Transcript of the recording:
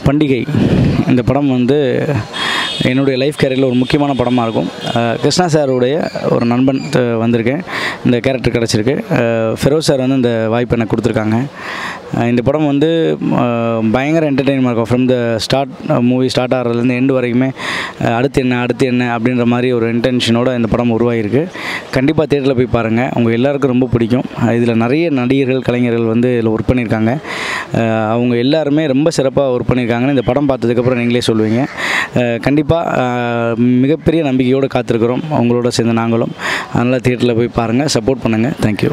பண்டிகை இந்த படம் வந்து என்னுடைய லைஃப் கேரியரில் ஒரு முக்கியமான படமாக இருக்கும். கிருஷ்ணா சாருடைய ஒரு நண்பன் வந்திருக்கேன், இந்த கேரக்டர் கிடச்சிருக்கு. ஃபெரோஸ் சார் வந்து இந்த வாய்ப்பு எனக்கு கொடுத்துருக்காங்க. இந்த படம் வந்து பயங்கர என்டர்டெயின்மெண்ட் இருக்கும். From the start, movie start ஆகிறதுலேருந்து எண்டு வரைக்குமே அடுத்து என்ன அப்படின்ற மாதிரி ஒரு இன்டென்ஷனோடு இந்த படம் உருவாகிருக்கு. கண்டிப்பாக தியேட்டரில் போய் பாருங்கள், உங்கள் எல்லாருக்கும் ரொம்ப பிடிக்கும். இதில் நிறைய நடிகர்கள், கலைஞர்கள் வந்து இதில் ஒர்க் பண்ணியிருக்காங்க. அவங்க எல்லாருமே ரொம்ப சிறப்பாக ஒர்க் பண்ணியிருக்காங்கன்னு இந்த படம் பார்த்ததுக்கப்புறம் நீங்களே சொல்லுவீங்க. கண்டிப்பாக மிகப்பெரிய நம்பிக்கையோடு காத்திருக்கிறோம், அவங்களோட சேர்ந்து நாங்களும். அதனால் தியேட்டரில் போய் பாருங்கள், சப்போர்ட் பண்ணுங்கள். தேங்க்யூ.